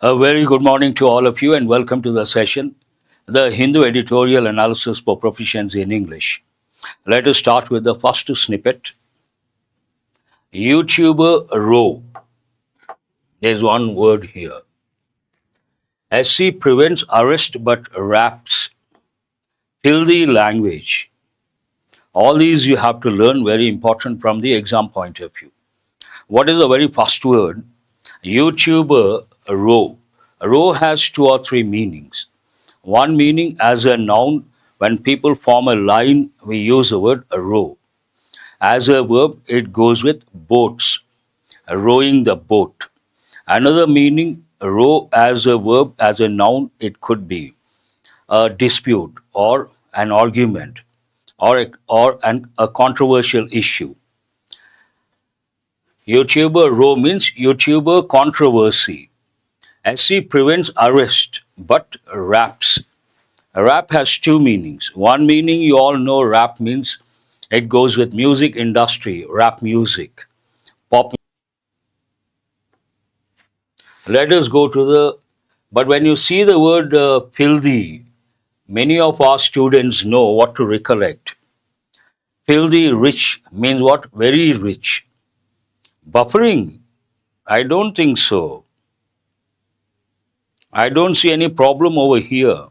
A very good morning to all of you and welcome to the session, the Hindu editorial analysis for proficiency in English. Let us start with the first snippet. YouTuber row. There's one word here. SC prevents arrest but raps. Filthy language. All these you have to learn, very important from the exam point of view. What is the very first word? YouTuber row. Row has two or three meanings. One meaning as a noun, when people form a line, we use the word row. As a verb, it goes with boats, rowing the boat. Another meaning, row as a verb, as a noun, it could be a dispute or an argument or a controversial issue. YouTuber row means YouTuber controversy. SC prevents arrest but raps. Rap has two meanings. One meaning you all know rap means it goes with music industry, rap music, pop. Let us go to but when you see the word filthy, many of our students know what to recollect. Filthy rich means what? Very rich. Buffering? I don't think so. I don't see any problem over here.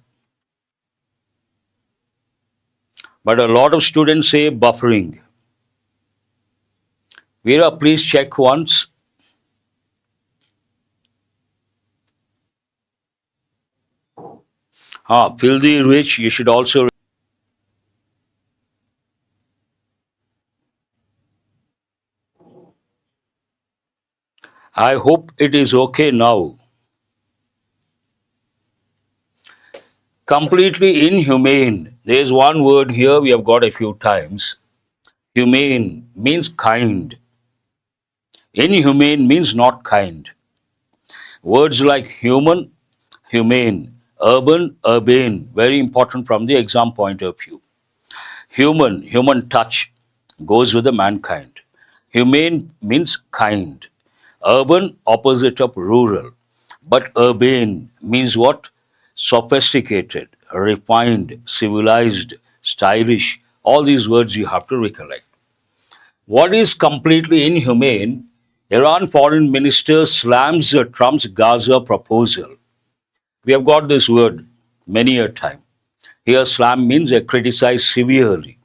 But a lot of students say buffering. Veera, please check once. Filthy rich, you should also. I hope it is okay now. Completely inhumane. There is one word here we have got a few times. Humane means kind. Inhumane means not kind. Words like human, humane, urban, urbane, very important from the exam point of view. Human touch goes with the mankind. Humane means kind. Urban, opposite of rural. But urbane means what? Sophisticated, refined, civilized, stylish. All these words you have to recollect. What is completely inhumane? Iran foreign minister slams Trump's Gaza proposal. We have got this word many a time. Here slam means criticize severely.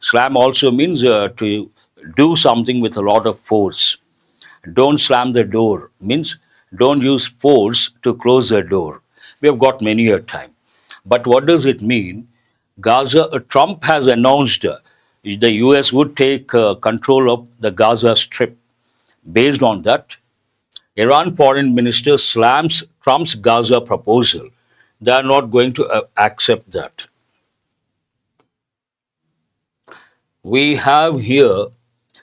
Slam also means to do something with a lot of force. Don't slam the door means don't use force to close the door. We have got many a time. But what does it mean? Trump has announced the US would take control of the Gaza Strip. Based on that, Iran foreign minister slams Trump's Gaza proposal. They are not going to accept that. We have here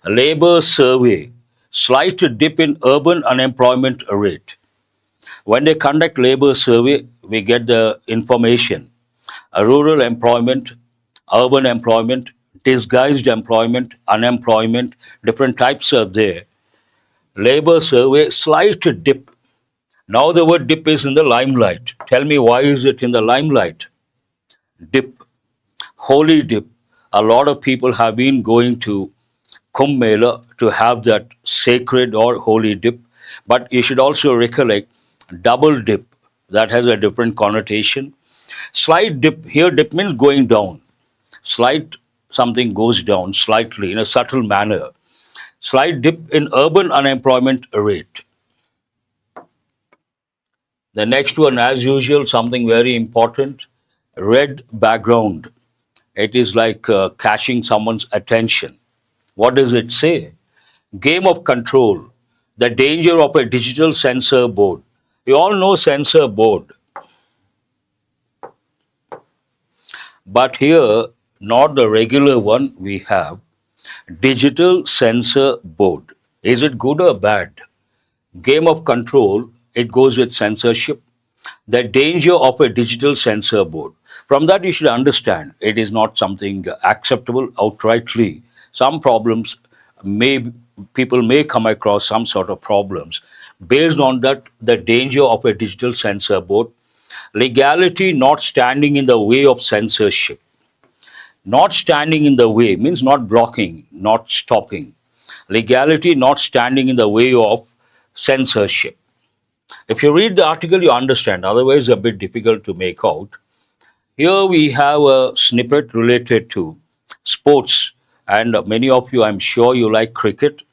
a labor survey, slight dip in urban unemployment rate. When they conduct labor survey, we get the information. Rural employment, urban employment, disguised employment, unemployment, different types are there. Labor survey, slight dip. Now the word dip is in the limelight. Tell me why is it in the limelight? Dip, holy dip. A lot of people have been going to Kumbh Mela to have that sacred or holy dip. But you should also recollect double dip, that has a different connotation. Slight dip, here dip means going down. Slight, something goes down slightly in a subtle manner. Slight dip in urban unemployment rate. The next one, as usual, something very important, red background. It is like catching someone's attention. What does it say? Game of control, the danger of a digital censor board. We all know censor board. But here, not the regular one we have, digital censor board. Is it good or bad? Game of control, it goes with censorship. The danger of a digital censor board. From that you should understand it is not something acceptable outrightly. Some problems may people may come across some sort of problems. Based on that, the danger of a digital censor board, legality not standing in the way of censorship. Not standing in the way means not blocking, not stopping. Legality not standing in the way of censorship. If you read the article, you understand. Otherwise, a bit difficult to make out. Here we have a snippet related to sports, and many of you, I'm sure, you like cricket.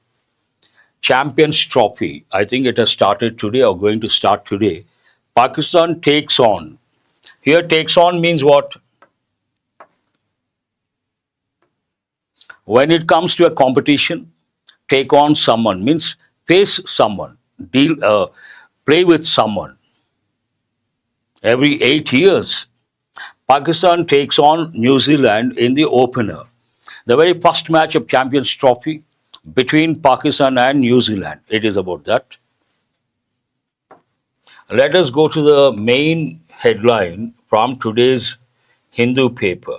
Champions Trophy. I think it has started today or going to start today. Pakistan takes on. Here, takes on means what? When it comes to a competition, take on someone means face someone, play with someone. Every 8 years, Pakistan takes on New Zealand in the opener. The very first match of Champions Trophy between Pakistan and New Zealand. It is about that. Let us go to the main headline from today's Hindu paper.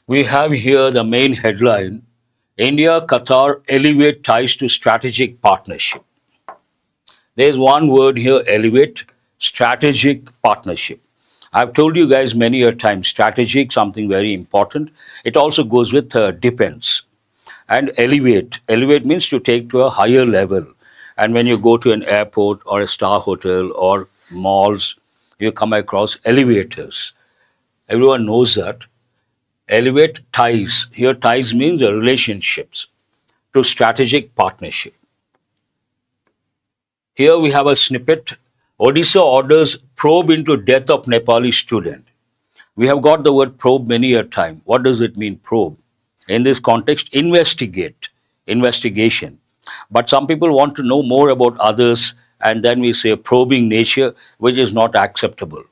We have here the main headline: India-Qatar elevate ties to strategic partnership. There is one word here, elevate, strategic partnership. I've told you guys many a time, strategic, something very important. It also goes with depends. And elevate. Elevate means to take to a higher level. And when you go to an airport or a star hotel or malls, you come across elevators. Everyone knows that. Elevate ties. Here, ties means relationships to strategic partnership. Here we have a snippet. Odisha orders probe into death of Nepali student. We have got the word probe many a time. What does it mean, probe? In this context, investigate, investigation. But some people want to know more about others, and then we say probing nature, which is not acceptable.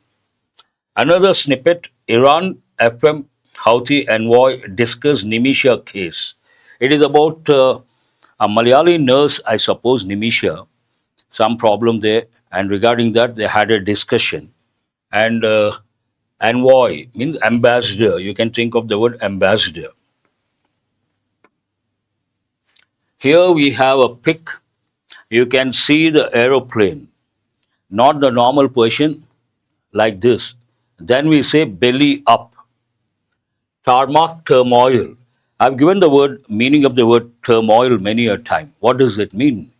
Another snippet, Iran FM Houthi envoy discuss Nimisha case. It is about a Malayali nurse, I suppose, Nimisha, some problem there, and regarding that, they had a discussion. And envoy means ambassador. You can think of the word ambassador. Here we have a pic. You can see the aeroplane, not the normal position like this. Then we say belly up. Tarmac turmoil. I've given the word meaning of the word turmoil many a time. What does it mean?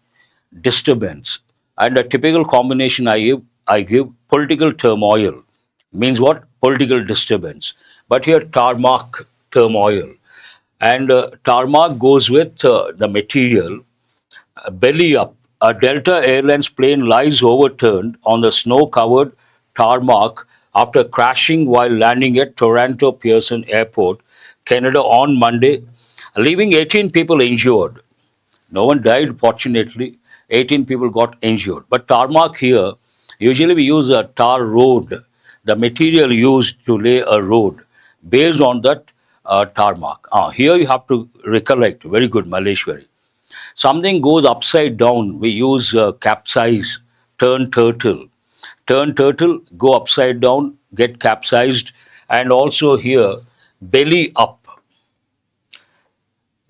Disturbance. And a typical combination I give political turmoil means what? Political disturbance. But here tarmac turmoil. And tarmac goes with the material. Belly up. A Delta Airlines plane lies overturned on the snow-covered tarmac after crashing while landing at Toronto Pearson Airport, Canada on Monday, leaving 18 people injured. No one died, fortunately. 18 people got injured. But tarmac here, usually we use a tar road, the material used to lay a road, based on that tarmac. Here you have to recollect, very good, Maleshwari. Something goes upside down, we use capsize, turn turtle. Turn turtle, go upside down, get capsized, and also here, belly up.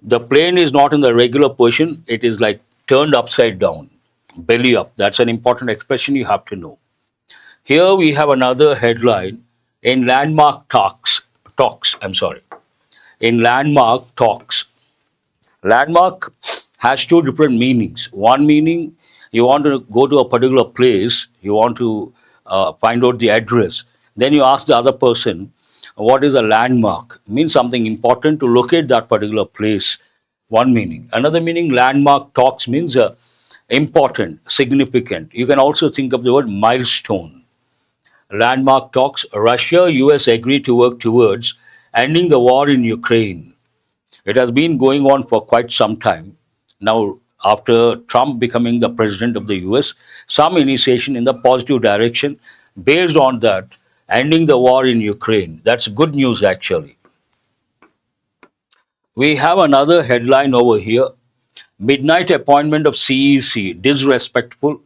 The plane is not in the regular position, it is like turned upside down, belly up. That's an important expression you have to know. Here we have another headline in landmark talks, in landmark talks. Landmark has two different meanings. One meaning, you want to go to a particular place, you want to find out the address. Then you ask the other person, what is a landmark? Means something important to locate that particular place. One meaning. Another meaning, landmark talks means important, significant. You can also think of the word milestone. Landmark talks, Russia, US agree to work towards ending the war in Ukraine. It has been going on for quite some time. Now, after Trump becoming the president of the US, some initiation in the positive direction based on that, ending the war in Ukraine. That's good news, actually. We have another headline over here. Midnight appointment of CEC, disrespectful,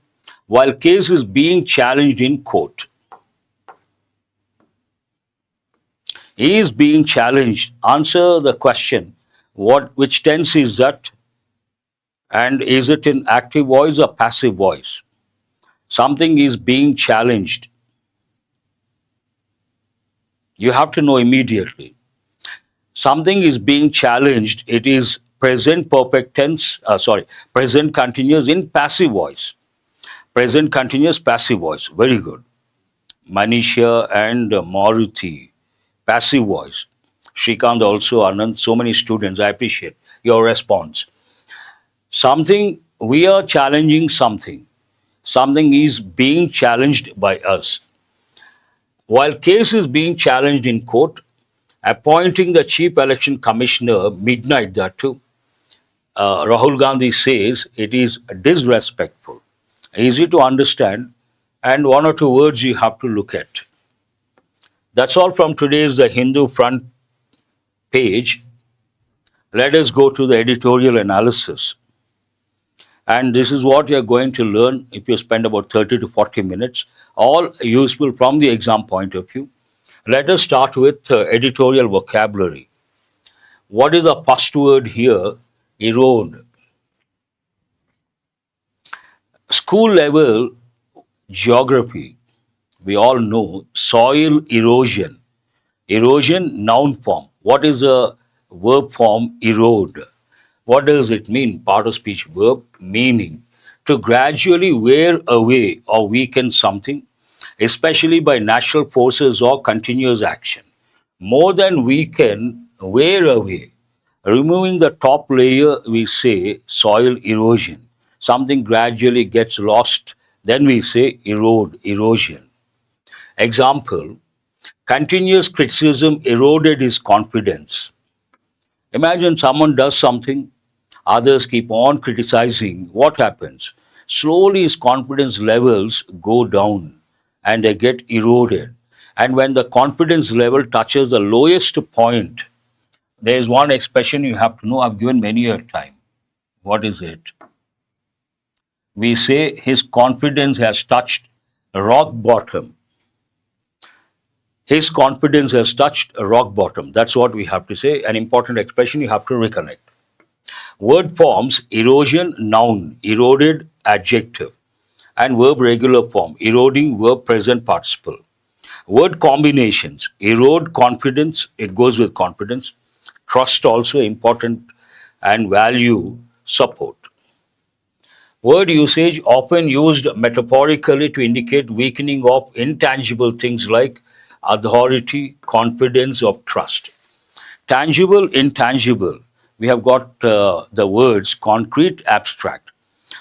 while case is being challenged in court. He is being challenged. Answer the question. Which tense is that? And is it in active voice or passive voice? Something is being challenged. You have to know immediately. Something is being challenged. It is present perfect tense, present continuous in passive voice. Present continuous passive voice. Very good. Manisha and Maruti, passive voice. Shrikant also, Anand, so many students. I appreciate your response. Something, we are challenging something. Something is being challenged by us. While case is being challenged in court, appointing the Chief Election Commissioner midnight that too, Rahul Gandhi says it is disrespectful. Easy to understand, and one or two words you have to look at. That's all from today's The Hindu front page. Let us go to the editorial analysis. And this is what you're going to learn if you spend about 30 to 40 minutes, all useful from the exam point of view. Let us start with editorial vocabulary. What is the first word here? Erode. School level geography, we all know soil erosion. Erosion, noun form. What is the verb form erode? What does it mean? Part of speech verb, meaning to gradually wear away or weaken something, especially by natural forces or continuous action. More than weaken, wear away. Removing the top layer, we say soil erosion. Something gradually gets lost, then we say erode, erosion. Example, continuous criticism eroded his confidence. Imagine someone does something, others keep on criticizing. What happens? Slowly his confidence levels go down and they get eroded. And when the confidence level touches the lowest point, there is one expression you have to know. I've given many a time. What is it? We say his confidence has touched rock bottom. His confidence has touched rock bottom. That's what we have to say. An important expression you have to recollect. Word forms erosion, noun, eroded, adjective, and verb regular form, eroding, verb present participle. Word combinations, erode, confidence, it goes with confidence. Trust also important, and value, support. Word usage often used metaphorically to indicate weakening of intangible things like authority, confidence, of trust. Tangible, intangible. We have got the words concrete, abstract.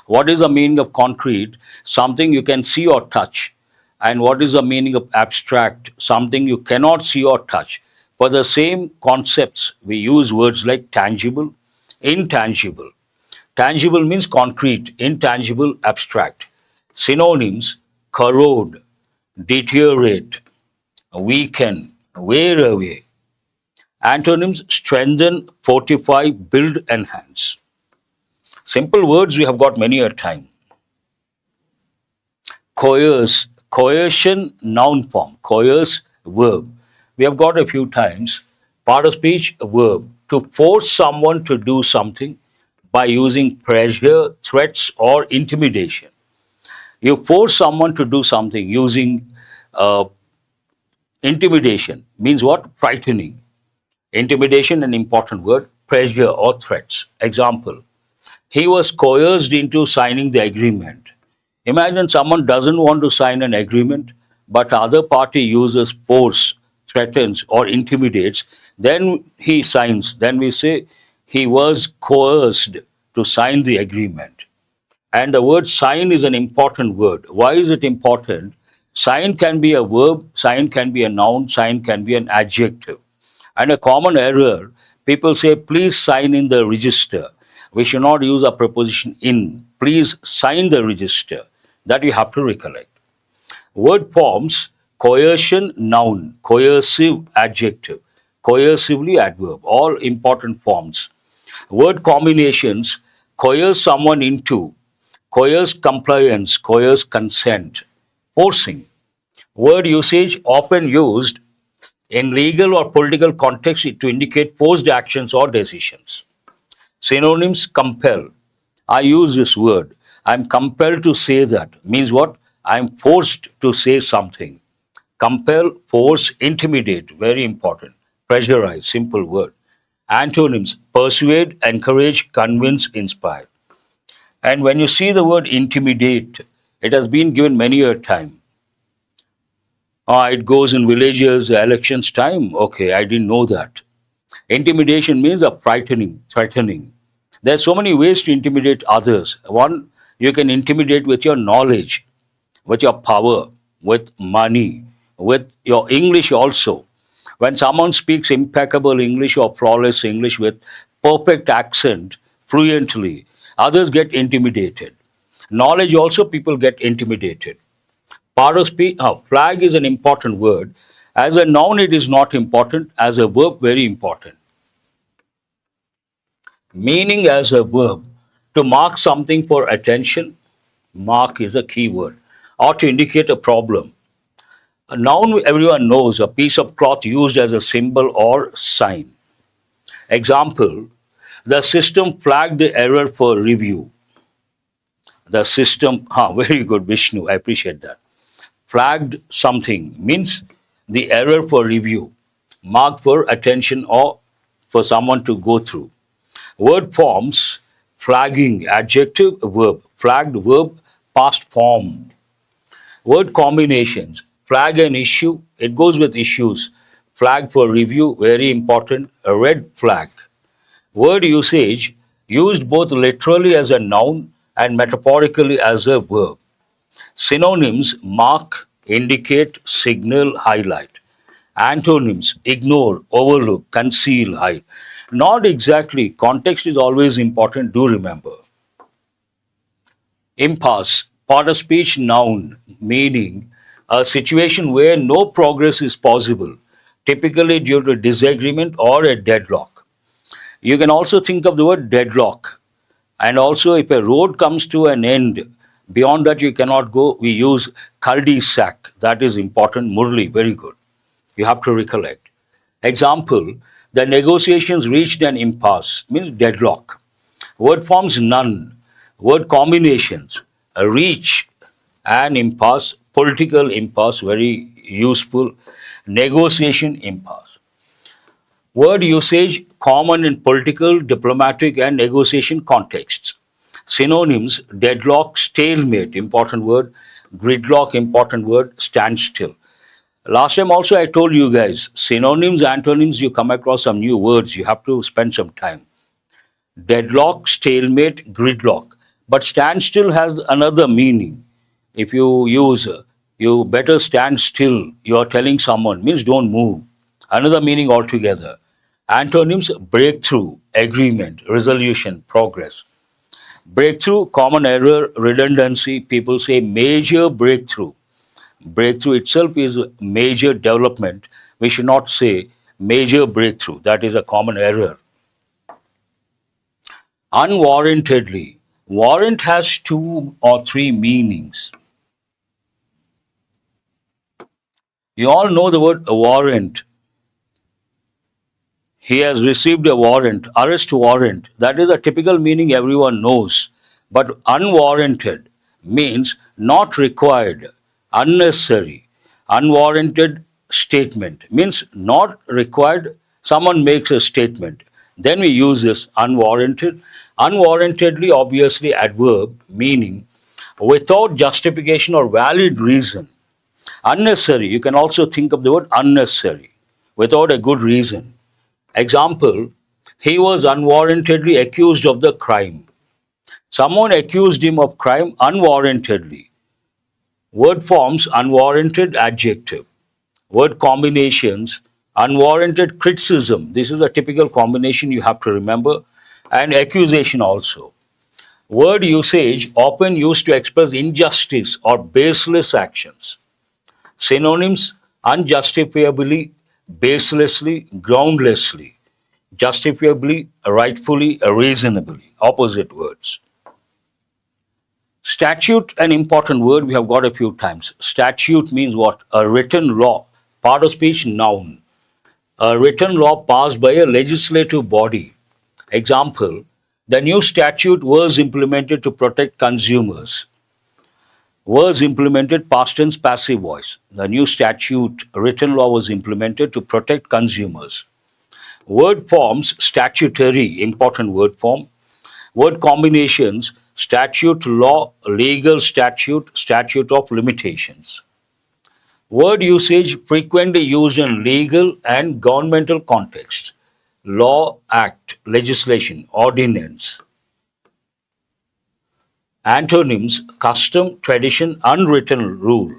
What is the meaning of concrete? Something you can see or touch. And what is the meaning of abstract? Something you cannot see or touch. For the same concepts, we use words like tangible, intangible. Tangible means concrete, intangible, abstract. Synonyms, corrode, deteriorate, weaken, wear away. Antonyms, strengthen, fortify, build, enhance. Simple words we have got many a time. Coerce, coercion, noun form. Coerce, verb. We have got a few times. Part of speech, verb. To force someone to do something by using pressure, threats, or intimidation. You force someone to do something using intimidation. Means what? Frightening. Intimidation, an important word. Pressure or threats. Example, he was coerced into signing the agreement. Imagine someone doesn't want to sign an agreement, but the other party uses force, threatens, or intimidates. Then he signs. Then we say he was coerced to sign the agreement. And the word sign is an important word. Why is it important? Sign can be a verb, sign can be a noun, sign can be an adjective. And a common error, people say, please sign in the register. We should not use a preposition in. Please sign the register. That you have to recollect. Word forms, coercion, noun, coercive, adjective, coercively, adverb, all important forms. Word combinations, coerce someone into, coerce compliance, coerce consent, forcing. Word usage often used In legal or political context, to indicate forced actions or decisions. Synonyms: compel. I use this word. I'm compelled to say that. Means what? I'm forced to say something. Compel, force, intimidate. Very important. Pressurize. Simple word. Antonyms: persuade, encourage, convince, inspire. And when you see the word intimidate, it has been given many a time. It goes in villages, elections time. Okay, I didn't know that. Intimidation means a frightening, threatening. There's so many ways to intimidate others. One, you can intimidate with your knowledge, with your power, with money, with your English also. When someone speaks impeccable English or flawless English with perfect accent, fluently, others get intimidated. Knowledge also, people get intimidated. Part of speech, flag is an important word. As a noun, it is not important. As a verb, very important. Meaning as a verb, to mark something for attention, mark is a key word, or to indicate a problem. A noun everyone knows, a piece of cloth used as a symbol or sign. Example, the system flagged the error for review. The system, very good, Vishnu, I appreciate that. Flagged something means the error for review, marked for attention or for someone to go through. Word forms: flagging, adjective, verb, flagged, verb, past form. Word combinations: flag an issue, it goes with issues. Flag for review, very important, a red flag. Word usage: used both literally as a noun and metaphorically as a verb. Synonyms: mark, indicate, signal, highlight. Antonyms: ignore, overlook, conceal, hide. Not exactly. Context is always important, do remember. Impasse, part of speech, noun, meaning a situation where no progress is possible, typically due to disagreement or a deadlock. You can also think of the word deadlock. And also, if a road comes to an end, beyond that you cannot go, we use cul-de-sac. That is important. Murli, very good. You have to recollect. Example, the negotiations reached an impasse, means deadlock. Word forms: none. Word combinations: reach, an impasse, political impasse, very useful. Negotiation, impasse. Word usage common in political, diplomatic, and negotiation contexts. Synonyms: deadlock, stalemate, important word. Gridlock, important word. Standstill. Last time also I told you guys, synonyms, antonyms, you come across some new words, you have to spend some time. Deadlock, stalemate, gridlock. But standstill has another meaning. If you use, you better stand still, you are telling someone, means don't move. Another meaning altogether. Antonyms: breakthrough, agreement, resolution, progress. Breakthrough, common error, redundancy, people say major breakthrough. Breakthrough itself is major development. We should not say major breakthrough. That is a common error. Unwarrantedly. Warrant has two or three meanings. You all know the word warrant. He has received a warrant, arrest warrant. That is a typical meaning everyone knows. But unwarranted means not required, unnecessary. Unwarranted statement means not required. Someone makes a statement. Then we use this unwarranted. Unwarrantedly, obviously, adverb, meaning without justification or valid reason. Unnecessary, you can also think of the word unnecessary, without a good reason. Example, he was unwarrantedly accused of the crime. Someone accused him of crime unwarrantedly. Word forms: unwarranted, adjective. Word combinations: unwarranted criticism. This is a typical combination you have to remember. And accusation also. Word usage often used to express injustice or baseless actions. Synonyms: unjustifiably, baselessly, groundlessly. Justifiably, rightfully, reasonably. Opposite words. Statute, an important word we have got a few times. Statute means what? A written law. Part of speech, noun. a written law passed by a legislative body. Example, the new statute was implemented to protect consumers. Was implemented past tense passive voice. The new statute written law was implemented to protect consumers. Word forms statutory, important word form. Word combinations statute, law, legal statute, statute of limitations. Word usage frequently used in legal and governmental context. Law, act, legislation, ordinance. Antonyms custom, tradition, unwritten rule.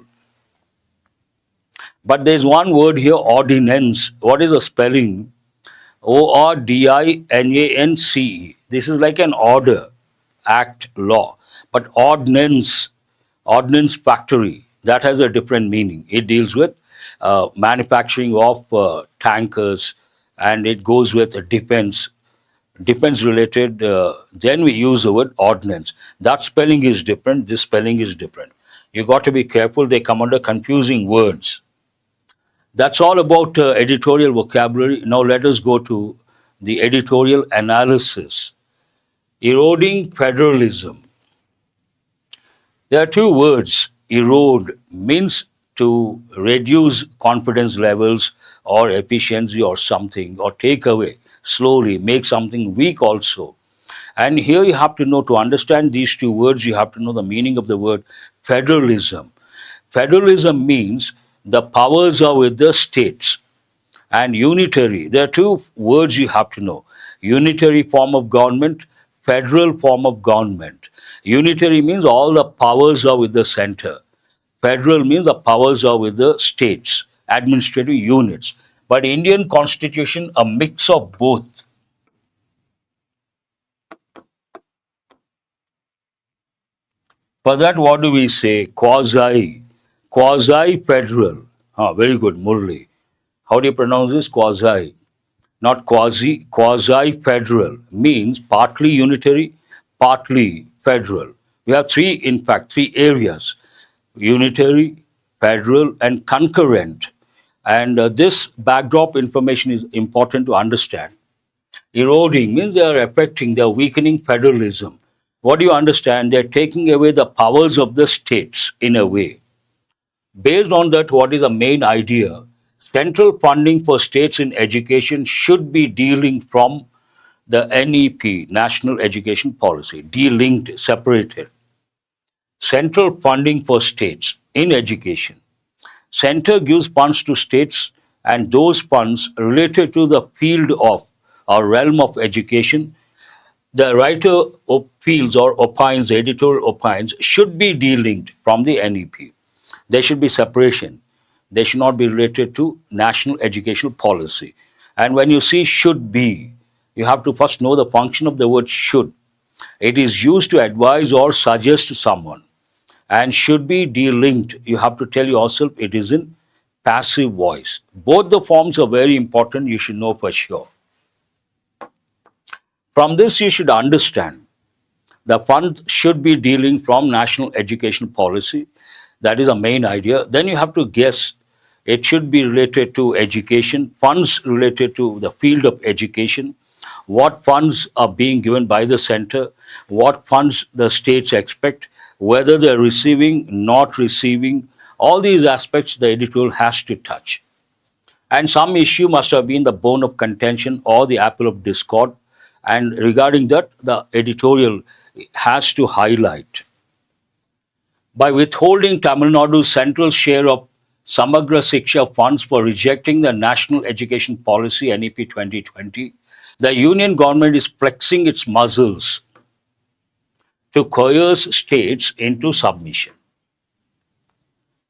But there's one word here, ordinance. What is the spelling? ORDINANCE. This is like an order, act, law. But ordnance, ordnance factory, that has a different meaning. It deals with manufacturing of tankers, and it goes with defense, defense related. Then we use the word ordnance. That spelling is different. This spelling is different. You got to be careful. They come under confusing words. That's all about editorial vocabulary. Now let us go to the editorial analysis. Eroding federalism. There are two words. Erode means to reduce confidence levels or efficiency or something, or take away slowly, make something weak also. And here you have to know, to understand these two words, you have to know the meaning of the word federalism. Federalism means the powers are with the states. And unitary, there are two words you have to know. Unitary form of government, federal form of government. Unitary means all the powers are with the center. Federal means the powers are with the states, administrative units. But Indian constitution, a mix of both. For that, what do we say? Quasi-federal. Very good, Murli. How do you pronounce this? Quasi. Not quasi. Quasi-federal means partly unitary, partly federal. We have in fact, three areas: unitary, federal, and concurrent. And this backdrop information is important to understand. Eroding means they are affecting, they are weakening federalism. What do you understand? They are taking away the powers of the states in a way. Based on that, what is the main idea? Central funding for states in education should be delinked from the NEP, National Education Policy, delinked, separated. Central funding for states in education. Center gives funds to states, and those funds related to the field of or realm of education, the writer feels or opines, the editorial opines, should be delinked from the NEP. There should be separation. They should not be related to national educational policy. And when you see should be, you have to first know the function of the word should. It is used to advise or suggest to someone. And should be delinked, you have to tell yourself it is in passive voice. Both the forms are very important, you should know for sure. From this, you should understand the fund should be dealing from national education policy. That is the main idea. Then you have to guess it should be related to education, funds related to the field of education, what funds are being given by the center, what funds the states expect, whether they're receiving, not receiving. All these aspects the editorial has to touch. And some issue must have been the bone of contention or the apple of discord. And regarding that, the editorial has to highlight. By withholding Tamil Nadu's central share of Samagra Shiksha funds for rejecting the National Education Policy NEP 2020, the union government is flexing its muscles to coerce states into submission.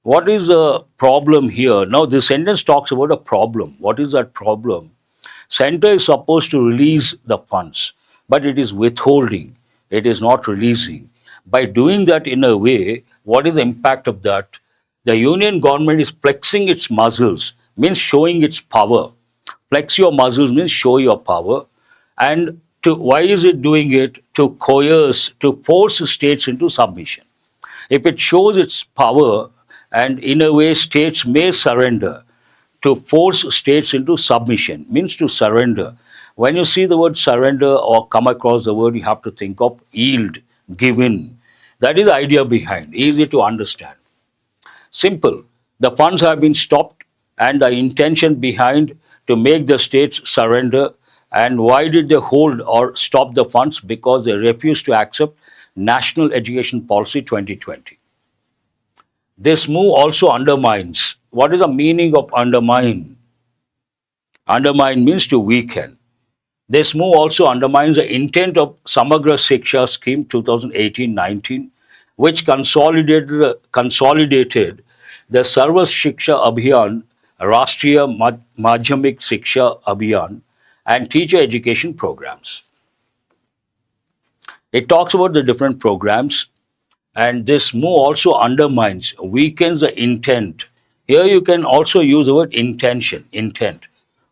What is the problem here? Now, this sentence talks about a problem. What is that problem? Center is supposed to release the funds, but it is withholding. It is not releasing. By doing that in a way, what is the impact of that? The union government is flexing its muscles, means showing its power. Flex your muscles means show your power. And why is it doing it? To coerce, to force states into submission. If it shows its power, and in a way states may surrender to force states into submission, means to surrender. When you see the word surrender or come across the word, you have to think of yield, give in. That is the idea behind, easy to understand. Simple. The funds have been stopped, and the intention behind to make the states surrender. And why did they hold or stop the funds? Because they refused to accept National Education Policy 2020. This move also undermines. What is the meaning of undermine? Undermine means to weaken. This move also undermines the intent of Samagra Shiksha Scheme 2018-19, which consolidated the Sarva Shiksha Abhiyan, Rashtriya Madhyamik Shiksha Abhiyan, and teacher education programs. It talks about the different programs, and this move also undermines, weakens the intent. Here you can also use the word intention, intent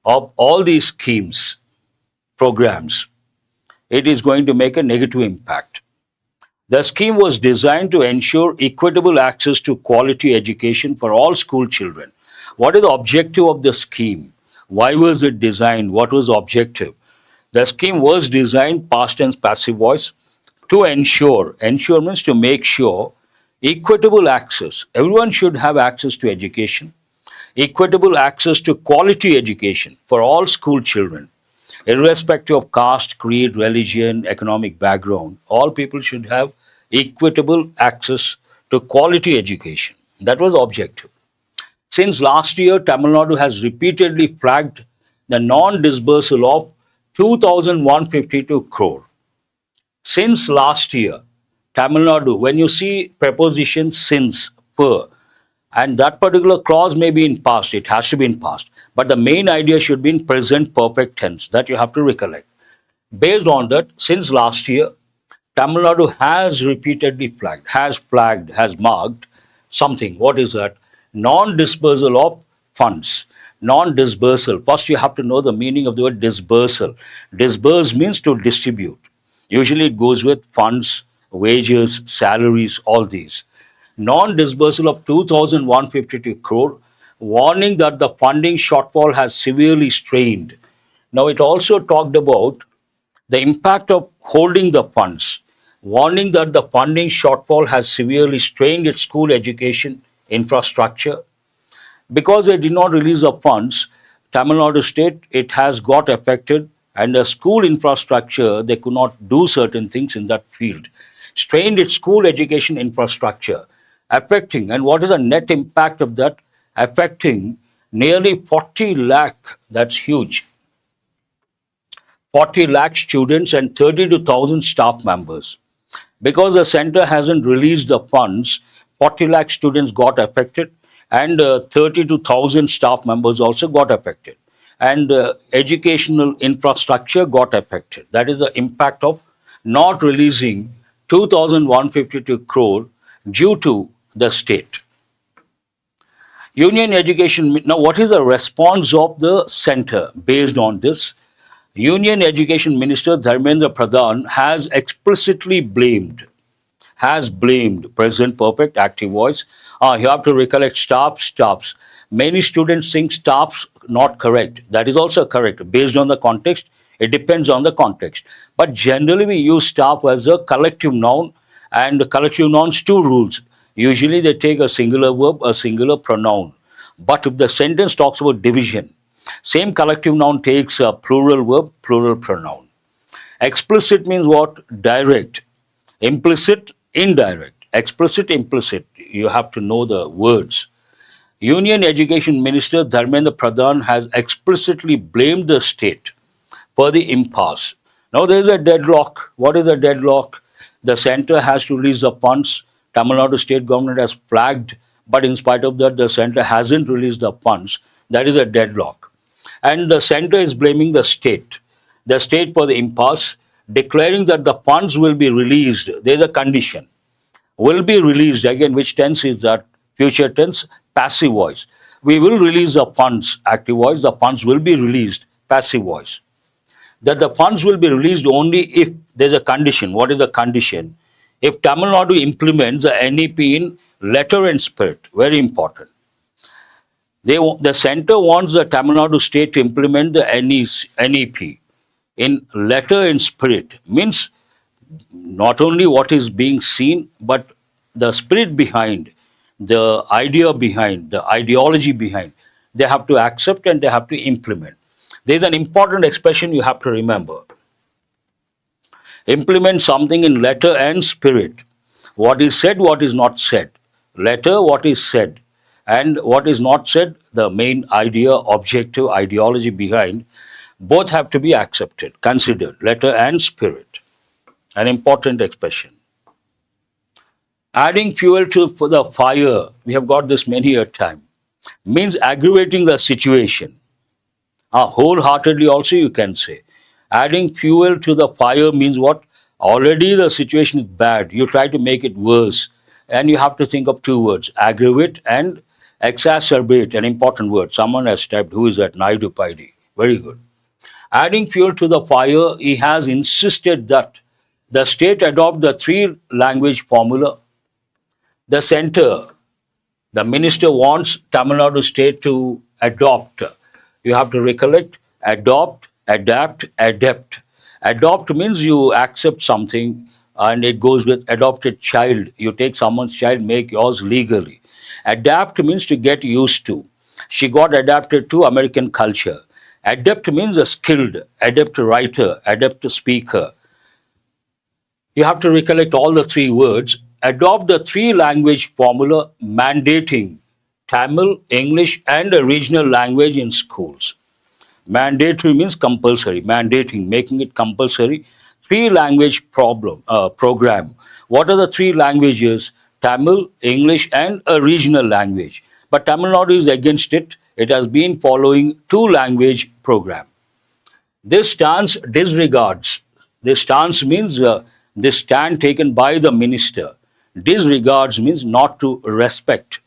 of all these schemes, programs. It is going to make a negative impact. The scheme was designed to ensure equitable access to quality education for all school children. What is the objective of the scheme? Why was it designed? What was the objective? The scheme was designed, past tense passive voice, to ensure means to make sure, equitable access. Everyone should have access to education, equitable access to quality education for all school children, irrespective of caste, creed, religion, economic background. All people should have equitable access to quality education. That was the objective. Since last year, Tamil Nadu has repeatedly flagged the non-disbursal of 2,152 crore. Since last year, Tamil Nadu, when you see preposition since, per, and that particular clause may be in past, it has to be in past, but the main idea should be in present perfect tense, that you have to recollect. Based on that, since last year, Tamil Nadu has repeatedly flagged, has marked something. What is that? Non-dispersal of funds. Non-dispersal. First, you have to know the meaning of the word dispersal. Disburse means to distribute. Usually it goes with funds, wages, salaries, all these. Non-dispersal of 2,152 crore, warning that the funding shortfall has severely strained. Now, it also talked about the impact of holding the funds, warning that the funding shortfall has severely strained its school education infrastructure. Because they did not release the funds, Tamil Nadu state, it has got affected, and the school infrastructure, they could not do certain things in that field. Strained its school education infrastructure, affecting, and what is the net impact of that? Affecting nearly 40 lakh, that's huge, 40 lakh students and 32,000 staff members. Because the center hasn't released the funds, 40 lakh students got affected, and 32,000 staff members also got affected. And educational infrastructure got affected. That is the impact of not releasing 2,152 crore due to the state. Union education, now what is the response of the center based on this? Union Education Minister Dharmendra Pradhan has explicitly blamed, present perfect active voice. You have to recollect stops. Many students think stops not correct. That is also correct. Based on the context, it depends on the context. But generally we use stop as a collective noun, and the collective nouns, two rules. Usually they take a singular verb, a singular pronoun. But if the sentence talks about division, same collective noun takes a plural verb, plural pronoun. Explicit means what? Direct. Implicit, indirect. Explicit, implicit. You have to know the words. Union Education Minister Dharmendra Pradhan has explicitly blamed the state for the impasse. Now there is a deadlock. What is a deadlock? The center has to release the funds. Tamil Nadu state government has flagged, but in spite of that, the center hasn't released the funds. That is a deadlock. And the center is blaming the state for the impasse, declaring that the funds will be released. There is a condition. Will be released. Again, which tense is that? Future tense, passive voice. We will release the funds, active voice. The funds will be released, passive voice. That the funds will be released only if there's a condition. What is the condition? If Tamil Nadu implements the NEP in letter and spirit, very important. The center wants the Tamil Nadu state to implement the NEP in letter and spirit. Means not only what is being seen, but the spirit behind, the idea behind, the ideology behind. They have to accept and they have to implement. There is an important expression you have to remember. Implement something in letter and spirit. What is said, what is not said. Letter, what is said. And what is not said, the main idea, objective, ideology behind, both have to be accepted, considered, letter and spirit. An important expression. Adding fuel to for the fire, we have got this many a time, means aggravating the situation. Wholeheartedly also you can say. Adding fuel to the fire means what? Already the situation is bad. You try to make it worse. And you have to think of two words, aggravate and exacerbate, an important word. Someone has typed, who is that? Naidu Paidi. Very good. Adding fuel to the fire, he has insisted that the state adopt the three-language formula. The center, the minister wants Tamil Nadu state to adopt. You have to recollect, adopt, adapt, adept. Adopt means you accept something and it goes with adopted child. You take someone's child, make yours legally. Adapt means to get used to. She got adapted to American culture. Adept means a skilled, adept writer, adept speaker. You have to recollect all the three words. Adopt the three-language formula mandating Tamil, English, and a regional language in schools. Mandatory means compulsory. Mandating, making it compulsory. Three-language program. What are the three languages? Tamil, English, and a regional language. But Tamil Nadu is against it. It has been following two-language program. This stance disregards. This stance means this stand taken by the minister. Disregards means not to respect.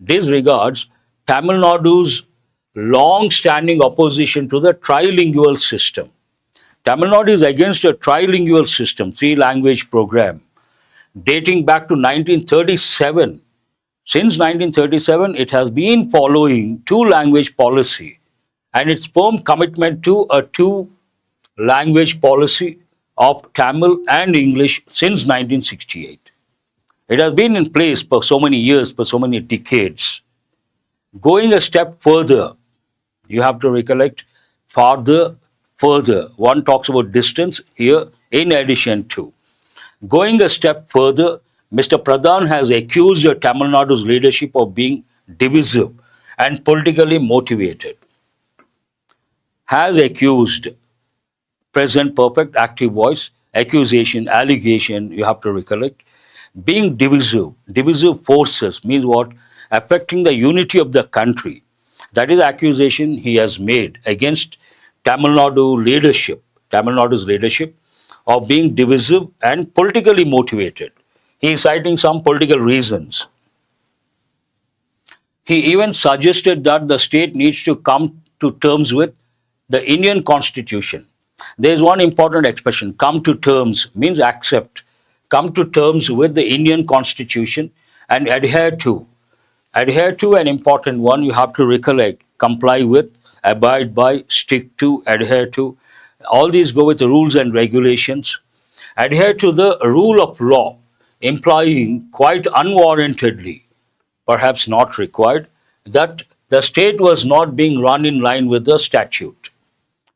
Disregards Tamil Nadu's long-standing opposition to the trilingual system. Tamil Nadu is against a trilingual system, three-language program, dating back to 1937. Since 1937, it has been following two-language policy and its firm commitment to a two-language policy of Tamil and English since 1968. It has been in place for so many years, for so many decades. Going a step further, you have to recollect further. One talks about distance here in addition to. Going a step further, Mr. Pradhan has accused Tamil Nadu's leadership of being divisive and politically motivated. Has accused, present perfect active voice, accusation, allegation, you have to recollect. Being divisive, divisive forces means what? Affecting the unity of the country. That is accusation he has made against Tamil Nadu leadership, Tamil Nadu's leadership of being divisive and politically motivated. He is citing some political reasons. He even suggested that the state needs to come to terms with the Indian Constitution. There is one important expression, come to terms, means accept. Come to terms with the Indian Constitution and adhere to. Adhere to, an important one, you have to recollect, comply with, abide by, stick to, adhere to. All these go with the rules and regulations. Adhere to the rule of law, implying quite unwarrantedly, perhaps not required, that the state was not being run in line with the statute.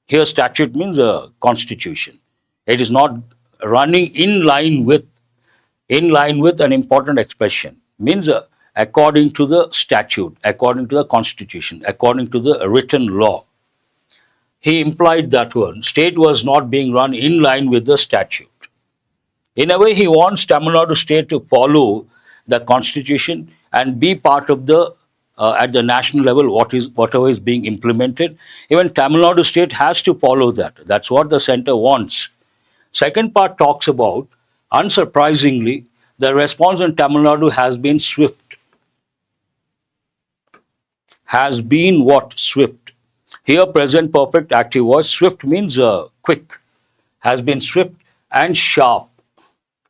Here statute means a constitution. It is not running in line with an important expression. Means according to the statute, according to the constitution, according to the written law. He implied that one, state was not being run in line with the statute. In a way, he wants Tamil Nadu state to follow the constitution and be part of the, at the national level, whatever is being implemented. Even Tamil Nadu state has to follow that. That's what the center wants. Second part talks about, unsurprisingly, the response in Tamil Nadu has been swift. Has been what? Swift. Here, present perfect active voice. Swift means quick. Has been swift and sharp,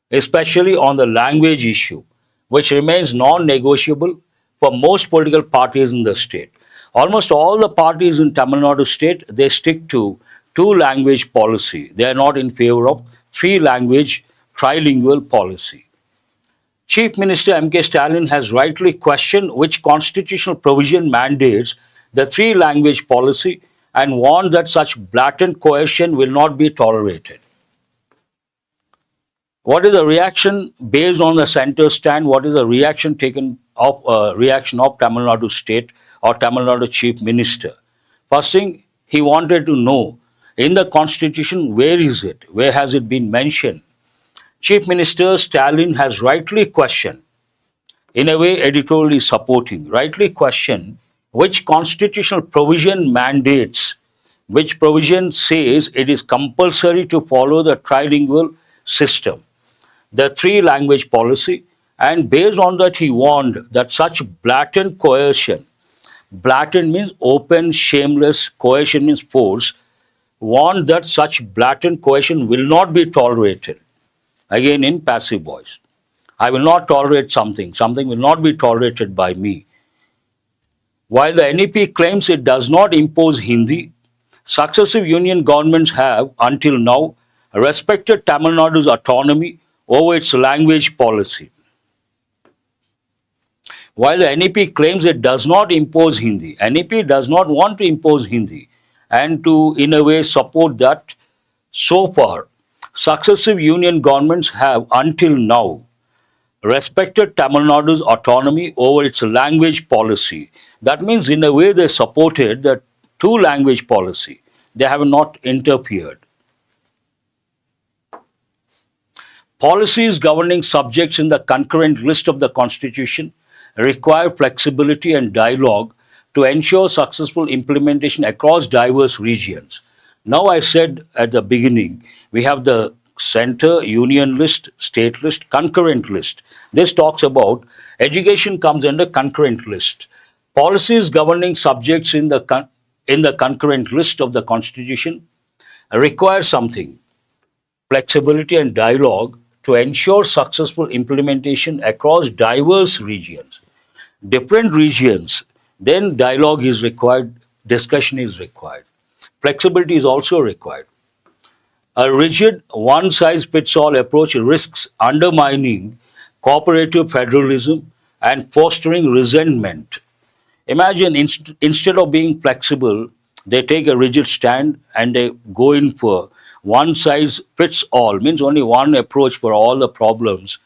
especially on the language issue, which remains non-negotiable for most political parties in the state. Almost all the parties in Tamil Nadu state, they stick to two-language policy. They are not in favor of three-language trilingual policy. Chief Minister M.K. Stalin has rightly questioned which constitutional provision mandates the three-language policy and warned that such blatant coercion will not be tolerated. What is the reaction based on the center stand? What is the reaction of Tamil Nadu state or Tamil Nadu chief minister? First thing, he wanted to know in the constitution, where is it? Where has it been mentioned? Chief Minister Stalin has rightly questioned, in a way editorially supporting, rightly questioned which constitutional provision mandates, which provision says it is compulsory to follow the trilingual system, the three-language policy, and based on that he warned that such blatant coercion, blatant means open, shameless, coercion means force, warned that such blatant coercion will not be tolerated. Again in passive voice. I will not tolerate something. Something will not be tolerated by me. While the NEP claims it does not impose Hindi, successive union governments have, until now, respected Tamil Nadu's autonomy over its language policy. While the NEP claims it does not impose Hindi, NEP does not want to impose Hindi and to, in a way, support that. So far, successive union governments have, until now, respected Tamil Nadu's autonomy over its language policy. That means, in a way, they supported the two-language policy. They have not interfered. Policies governing subjects in the concurrent list of the Constitution require flexibility and dialogue to ensure successful implementation across diverse regions. Now, I said at the beginning, we have the center, union list, state list, concurrent list. This talks about education comes under concurrent list. Policies governing subjects in the concurrent list of the Constitution require something, flexibility and dialogue to ensure successful implementation across diverse regions. Different regions, then dialogue is required, discussion is required. Flexibility is also required. A rigid one-size-fits-all approach risks undermining cooperative federalism and fostering resentment. Imagine instead of being flexible, they take a rigid stand and they go in for one-size-fits-all, means only one approach for all the problems.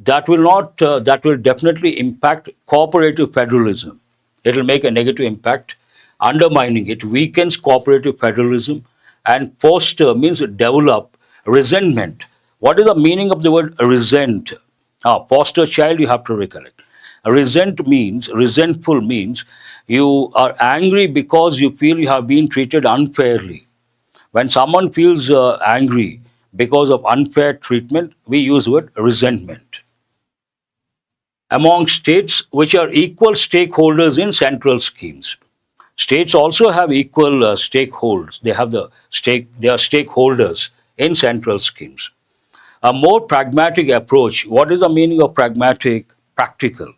That will definitely impact cooperative federalism. It will make a negative impact, undermining it, weakens cooperative federalism, and foster means develop resentment. What is the meaning of the word resent? Foster child, you have to recollect. Resentful means you are angry because you feel you have been treated unfairly. When someone feels angry because of unfair treatment, we use the word resentment. Among states which are equal stakeholders in central schemes. States also have equal stakeholders. They are stakeholders in central schemes. A more pragmatic approach. What is the meaning of pragmatic? Practical.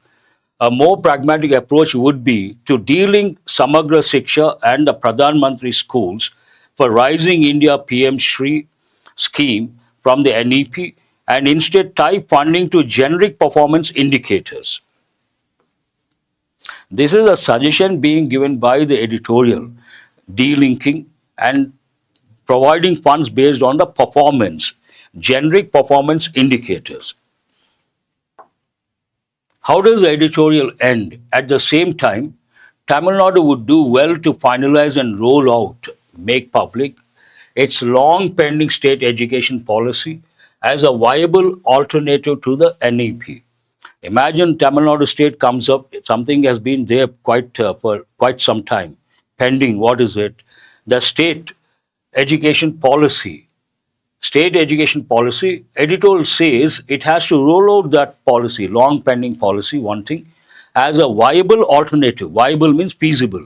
A more pragmatic approach would be to de-link Samagra Shiksha and the Pradhan Mantri schools for Rising India PM Shri scheme from the NEP and instead tie funding to generic performance indicators. This is a suggestion being given by the editorial, de-linking and providing funds based on the performance, generic performance indicators. How does the editorial end? At the same time, Tamil Nadu would do well to finalize and roll out, make public, its long pending state education policy as a viable alternative to the NEP. Imagine Tamil Nadu state comes up, something has been there for quite some time, pending. What is it? The state education policy. State education policy, editorial says it has to roll out that policy, long pending policy, one thing, as a viable alternative. Viable means feasible,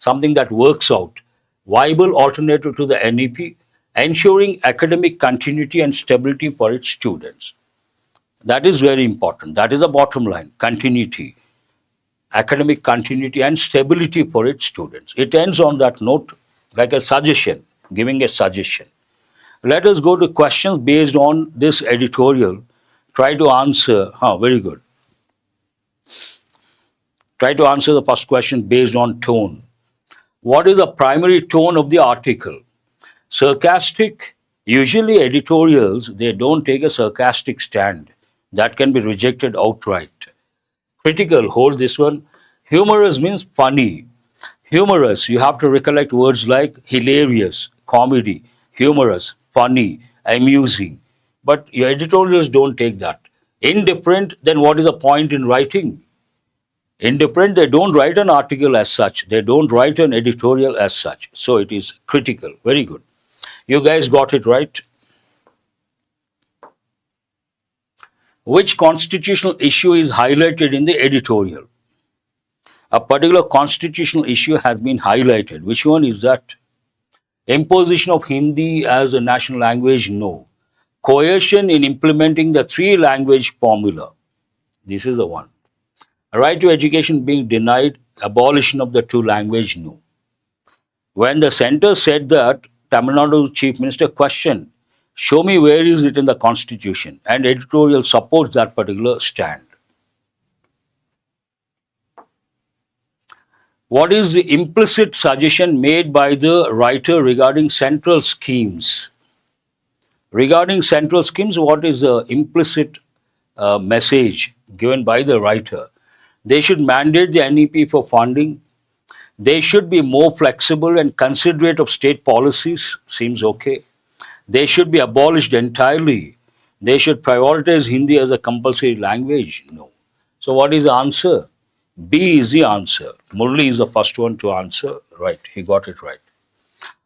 something that works out. Viable alternative to the NEP, ensuring academic continuity and stability for its students. That is very important. That is the bottom line, continuity. academic continuity and stability for its students. It ends on that note like a suggestion, giving a suggestion. Let us go to questions based on this editorial. Try to answer, very good. Try to answer the first question based on tone. What is the primary tone of the article? Sarcastic. Usually editorials, they don't take a sarcastic stand. That can be rejected outright. Critical, hold this one. Humorous means funny. Humorous, you have to recollect words like hilarious, comedy, humorous, funny, amusing. But your editorials don't take that. Indifferent, then what is the point in writing? Indifferent, they don't write an article as such. They don't write an editorial as such. So it is critical. Very good. You guys got it right. Which constitutional issue is highlighted in the editorial? A particular constitutional issue has been highlighted. Which one is that? Imposition of Hindi as a national language? No. Coercion in implementing the three-language formula? This is the one. A right to education being denied? Abolition of the two-language? No. When the center said that, Tamil Nadu Chief Minister questioned, show me where is it in the constitution, and editorial supports that particular stand. What is the implicit suggestion made by the writer regarding central schemes? Regarding central schemes, what is the implicit message given by the writer? They should mandate the NEP for funding. They should be more flexible and considerate of state policies. Seems okay. They should be abolished entirely. They should prioritize Hindi as a compulsory language. No. So what is the answer? B is the answer. Murli is the first one to answer. Right, he got it right.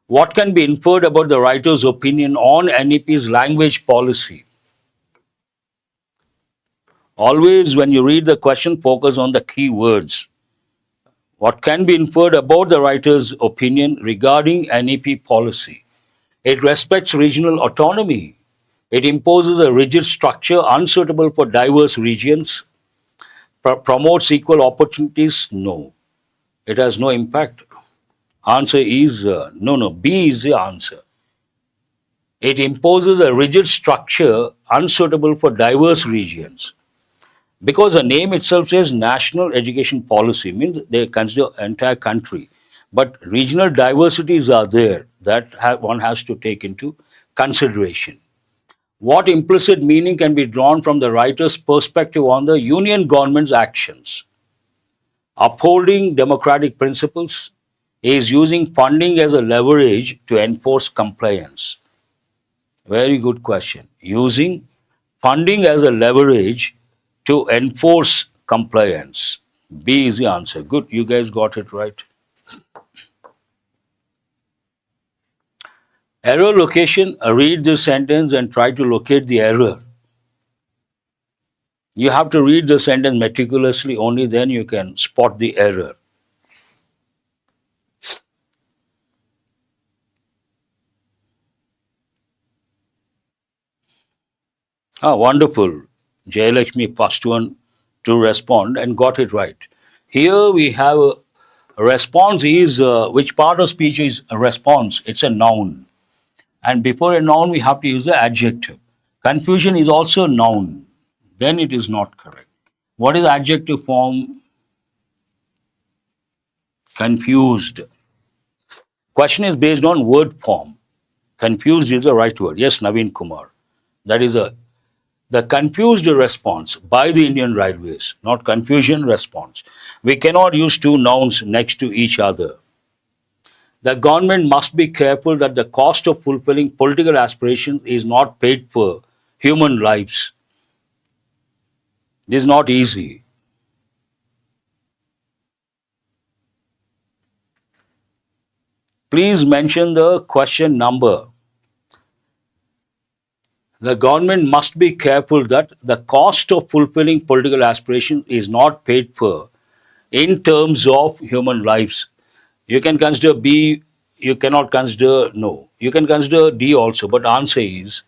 What can be inferred about the writer's opinion on NEP's language policy? Always when you read the question, focus on the key words. What can be inferred about the writer's opinion regarding NEP policy? It respects regional autonomy. It imposes a rigid structure unsuitable for diverse regions. Promotes equal opportunities? No. It has no impact. Answer is no. B is the answer. It imposes a rigid structure unsuitable for diverse regions. Because the name itself says national education policy, means they consider entire country. But regional diversities are there that one has to take into consideration. What implicit meaning can be drawn from the writer's perspective on the union government's actions? Upholding democratic principles, is using funding as a leverage to enforce compliance. Very good question. Using funding as a leverage to enforce compliance. B is the answer. Good, you guys got it right. Error location, read this sentence and try to locate the error. You have to read the sentence meticulously, only then you can spot the error. Wonderful. Jayalakshmi, first one to respond and got it right. Here we have a response is, which part of speech is a response? It's a noun. And before a noun, we have to use the adjective. Confusion is also a noun. Then it is not correct. What is adjective form? Confused. Question is based on word form. Confused is the right word. Yes, Naveen Kumar. That is the confused response by the Indian Railways, not confusion response. We cannot use two nouns next to each other. The government must be careful that the cost of fulfilling political aspirations is not paid for human lives. This is not easy. Please mention the question number. The government must be careful that the cost of fulfilling political aspirations is not paid for in terms of human lives. You can consider B, you cannot consider no. You can consider D also, but answer is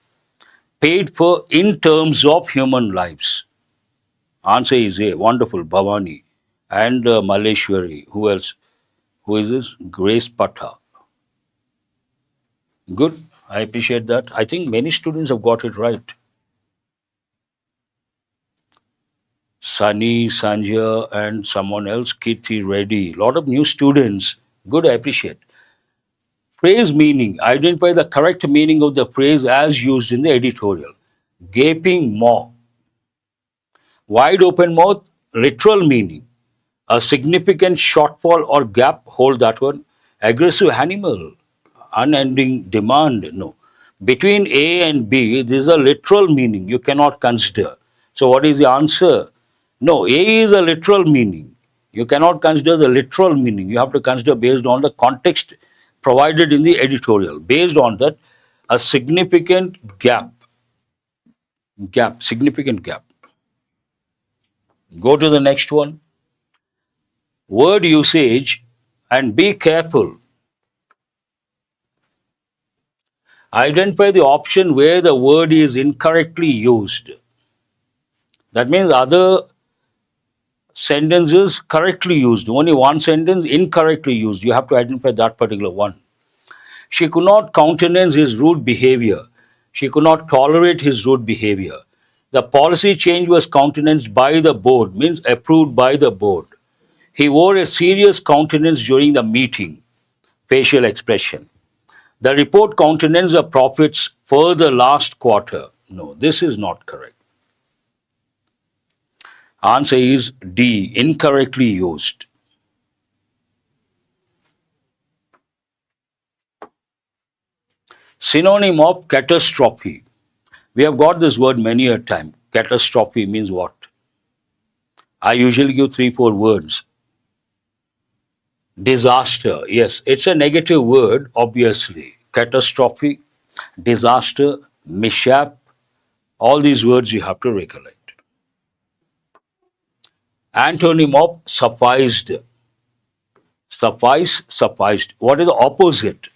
paid for in terms of human lives. Answer is A. Wonderful, Bhavani. And Maleshwari. Who else? Who is this? Grace Patha. Good. I appreciate that. I think many students have got it right. Sunny, Sanjay, and someone else, Kirti Reddy. Lot of new students. Good, I appreciate. Phrase meaning. Identify the correct meaning of the phrase as used in the editorial. Gaping maw. Wide open mouth, literal meaning. A significant shortfall or gap, hold that one. Aggressive animal, unending demand, no. Between A and B, this is a literal meaning you cannot consider. So what is the answer? No, A is a literal meaning. You cannot consider the literal meaning. You have to consider based on the context provided in the editorial. Based on that, a significant gap. Significant gap. Go to the next one. Word usage, and be careful. Identify the option where the word is incorrectly used. That means other sentences correctly used. Only one sentence incorrectly used. You have to identify that particular one. She could not countenance his rude behavior. She could not tolerate his rude behavior. The policy change was countenanced by the board, means approved by the board. He wore a serious countenance during the meeting, facial expression. The report countenanced the profits for the last quarter. No, this is not correct. Answer is D, incorrectly used. Synonym of catastrophe. We have got this word many a time. Catastrophe means what? I usually give 3-4 words. Disaster. Yes, it's a negative word, obviously. Catastrophe, disaster, mishap, all these words you have to recollect. Antonym of sufficed. Suffice, sufficed. What is the opposite?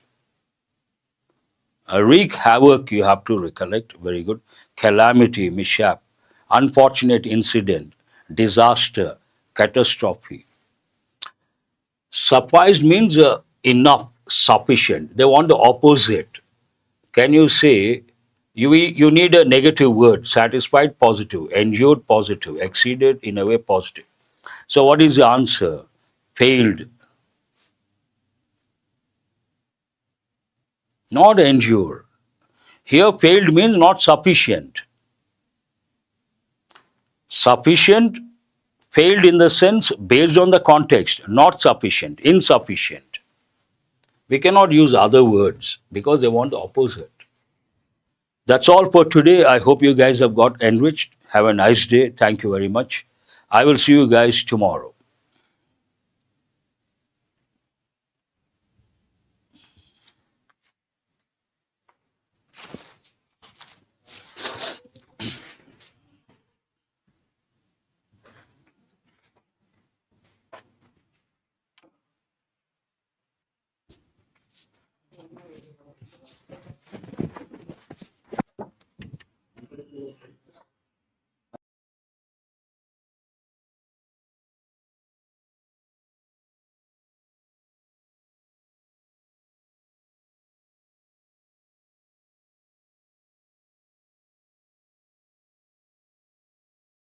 Wreak havoc, you have to recollect. Very good. Calamity, mishap, unfortunate incident, disaster, catastrophe. Sufficed means enough, sufficient. They want the opposite. Can you say, you need a negative word, satisfied, positive, endured, positive, exceeded, in a way, positive. So what is the answer? Failed. Not endure. Here failed means not sufficient. Sufficient, failed in the sense based on the context, not sufficient, insufficient. We cannot use other words because they want the opposite. That's all for today. I hope you guys have got enriched. Have a nice day. Thank you very much. I will see you guys tomorrow.